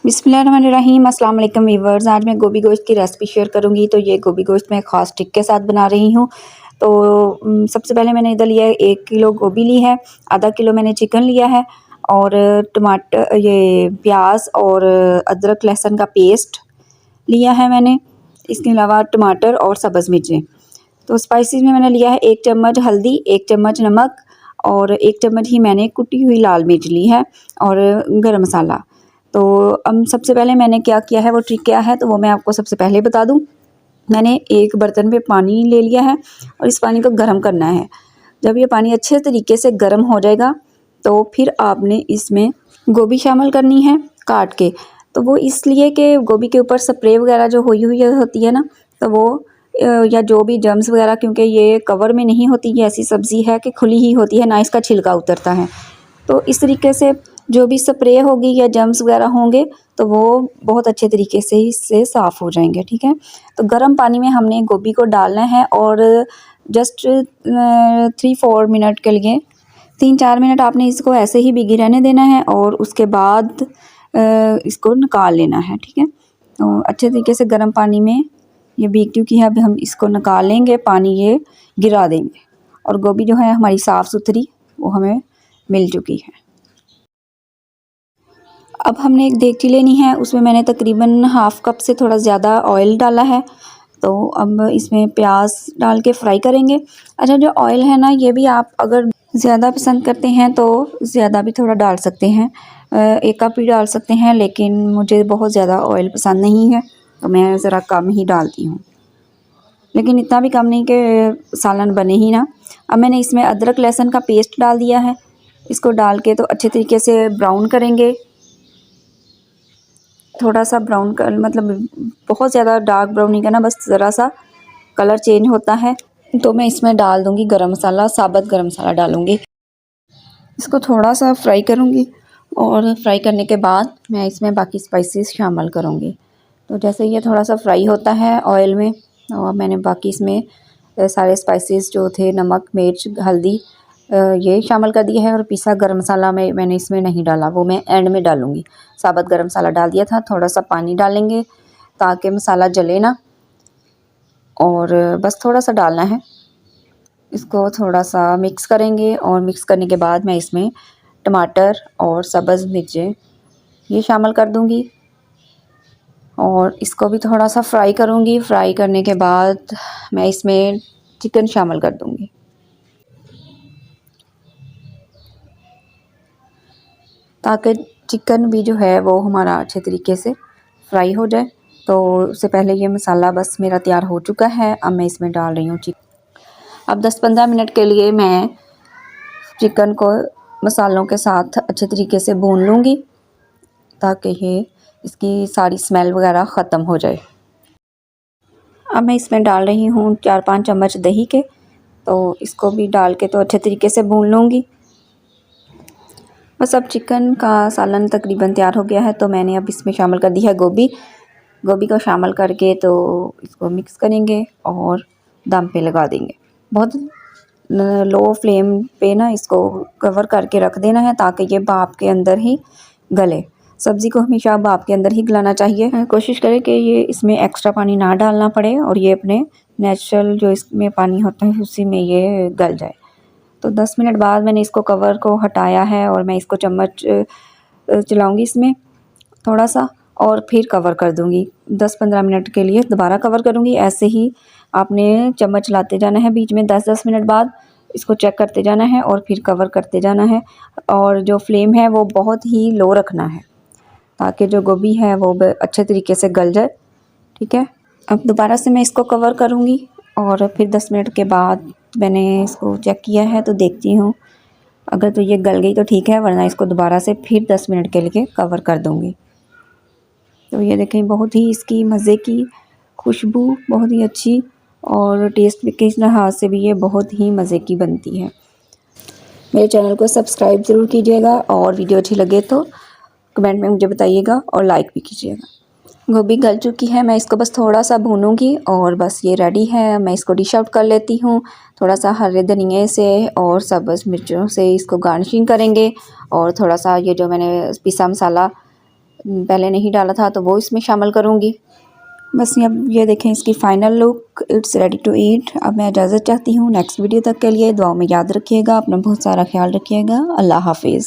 बिस्मिल्लाहिर्रहमानिर्रहीम। अस्सलाम वालेकुम वीवर्स। आज मैं गोभी गोश्त की रेसिपी शेयर करूंगी। तो ये गोभी गोश्त मैं ख़ास टिक के साथ बना रही हूँ। तो सबसे पहले मैंने इधर लिया है 1 किलो गोभी ली है, आधा किलो मैंने चिकन लिया है और टमाटर ये प्याज और अदरक लहसुन का पेस्ट लिया है मैंने। इसके अलावा टमाटर और सब्ज़ मिर्चें। तो स्पाइसेस में मैंने लिया है 1 चम्मच हल्दी, 1 चम्मच नमक और 1 चम्मच ही मैंने कुटी हुई लाल मिर्च ली है और गरम मसाला। तो अब सबसे पहले मैंने क्या किया है, वो ट्रिक क्या है, तो वो मैं आपको सबसे पहले बता दूं। मैंने एक बर्तन में पानी ले लिया है और इस पानी को गर्म करना है। जब ये पानी अच्छे तरीके से गर्म हो जाएगा तो फिर आपने इसमें गोभी शामिल करनी है काट के। तो वो इसलिए कि गोभी के ऊपर स्प्रे वगैरह जो हुई हुई होती है ना, तो वो या जो भी जर्म्स वगैरह, क्योंकि ये कवर में नहीं होती, ये ऐसी सब्ज़ी है कि खुली ही होती है, ना इसका छिलका उतरता है। तो इस तरीके से जो भी स्प्रे होगी या जर्म्स वगैरह होंगे तो वो बहुत अच्छे तरीके से इससे साफ़ हो जाएंगे। ठीक है, तो गर्म पानी में हमने गोभी को डालना है और जस्ट 3-4 मिनट के लिए, 3-4 मिनट आपने इसको ऐसे ही भीगी रहने देना है और उसके बाद इसको निकाल लेना है। ठीक है, तो अच्छे तरीके से गर्म पानी में ये भीग चुकी है। अब हम इसको निकाल लेंगे, पानी ये गिरा देंगे और गोभी जो है हमारी साफ़ सुथरी वो हमें मिल चुकी है। अब हमने एक देगची लेनी है, उसमें मैंने तकरीबन हाफ़ कप से थोड़ा ज़्यादा ऑयल डाला है। तो अब इसमें प्याज डाल के फ्राई करेंगे। अच्छा, जो ऑयल है ना, ये भी आप अगर ज़्यादा पसंद करते हैं तो ज़्यादा भी थोड़ा डाल सकते हैं, 1 कप भी डाल सकते हैं, लेकिन मुझे बहुत ज़्यादा ऑयल पसंद नहीं है तो मैं ज़रा कम ही डालती हूँ, लेकिन इतना भी कम नहीं कि सालन बने ही ना। अब मैंने इसमें अदरक लहसुन का पेस्ट डाल दिया है। इसको डाल के तो अच्छे तरीके से ब्राउन करेंगे। थोड़ा सा ब्राउन कर, मतलब बहुत ज़्यादा डार्क ब्राउन नहीं करना, बस ज़रा सा कलर चेंज होता है। तो मैं इसमें डाल दूँगी गरम मसाला, साबुत गरम मसाला डालूँगी। इसको थोड़ा सा फ्राई करूँगी और फ्राई करने के बाद मैं इसमें बाकी स्पाइसेस शामिल करूँगी। तो जैसे ये थोड़ा सा फ्राई होता है ऑयल में, और मैंने बाकी इसमें सारे स्पाइसेस जो थे, नमक, मिर्च, हल्दी, ये शामिल कर दिया है। और पिसा गरम मसाला मैंने इसमें नहीं डाला, वो मैं एंड में डालूँगी। साबुत गरम मसाला डाल दिया था। थोड़ा सा पानी डालेंगे ताकि मसाला जले ना, और बस थोड़ा सा डालना है। इसको थोड़ा सा मिक्स करेंगे और मिक्स करने के बाद मैं इसमें टमाटर और सब्ज़ मिर्चें ये शामिल कर दूँगी और इसको भी थोड़ा सा फ्राई करूँगी। फ्राई करने के बाद मैं इसमें चिकन शामिल कर दूँगी। ताकि चिकन भी जो है वो हमारा अच्छे तरीके से फ्राई हो जाए। तो उससे पहले ये मसाला बस मेरा तैयार हो चुका है। अब मैं इसमें डाल रही हूँ चिकन। अब 10-15 मिनट के लिए मैं चिकन को मसालों के साथ अच्छे तरीके से भून लूँगी ताकि ये इसकी सारी स्मेल वगैरह ख़त्म हो जाए। अब मैं इसमें डाल रही हूँ 4-5 चम्मच दही के। तो इसको भी डाल के तो अच्छे तरीके से भून लूँगी। बस अब चिकन का सालन तकरीबन तैयार हो गया है। तो मैंने अब इसमें शामिल कर दी है गोभी। गोभी को शामिल करके तो इसको मिक्स करेंगे और दम पे लगा देंगे। बहुत लो फ्लेम पे ना इसको कवर करके रख देना है ताकि ये भाप के अंदर ही गले। सब्ज़ी को हमेशा भाप के अंदर ही गलाना चाहिए। कोशिश करें कि ये इसमें एक्स्ट्रा पानी ना डालना पड़े और ये अपने नेचुरल जो इसमें पानी होता है उसी में ये गल जाए। तो 10 मिनट बाद मैंने इसको कवर को हटाया है और मैं इसको चम्मच चलाऊँगी इसमें थोड़ा सा और फिर कवर कर दूँगी। 10-15 मिनट के लिए दोबारा कवर करूँगी। ऐसे ही आपने चम्मच चलाते जाना है बीच में, 10-10 मिनट बाद इसको चेक करते जाना है और फिर कवर करते जाना है। और जो फ्लेम है वो बहुत ही लो रखना है ताकि जो गोभी है वो अच्छे तरीके से गल जाए। ठीक है, अब दोबारा से मैं इसको कवर करूँगी और फिर 10 मिनट के बाद मैंने इसको चेक किया है तो देखती हूँ, अगर तो ये गल गई तो ठीक है, वरना इसको दोबारा से फिर 10 मिनट के लिए कवर कर दूँगी। तो ये देखें, बहुत ही इसकी मज़े की खुशबू बहुत ही अच्छी और टेस्ट के लिहाज से भी ये बहुत ही मज़े की बनती है। मेरे चैनल को सब्सक्राइब ज़रूर कीजिएगा और वीडियो अच्छी लगे तो कमेंट में मुझे बताइएगा और लाइक भी कीजिएगा। गोभी गल चुकी है, मैं इसको बस थोड़ा सा भूनूंगी और बस ये रेडी है। मैं इसको डिश आउट कर लेती हूँ। थोड़ा सा हरे धनिए से और सब्ज़ मिर्चों से इसको गार्निशिंग करेंगे और थोड़ा सा ये जो मैंने पिसा मसाला पहले नहीं डाला था तो वो इसमें शामिल करूँगी। बस अब ये देखें इसकी final look, it's ready to eat. अब मैं इजाज़त चाहती हूँ, नेक्स्ट वीडियो तक के लिए दुआओं में याद रखिएगा, अपना बहुत सारा ख्याल रखिएगा। अल्लाह हाफिज़।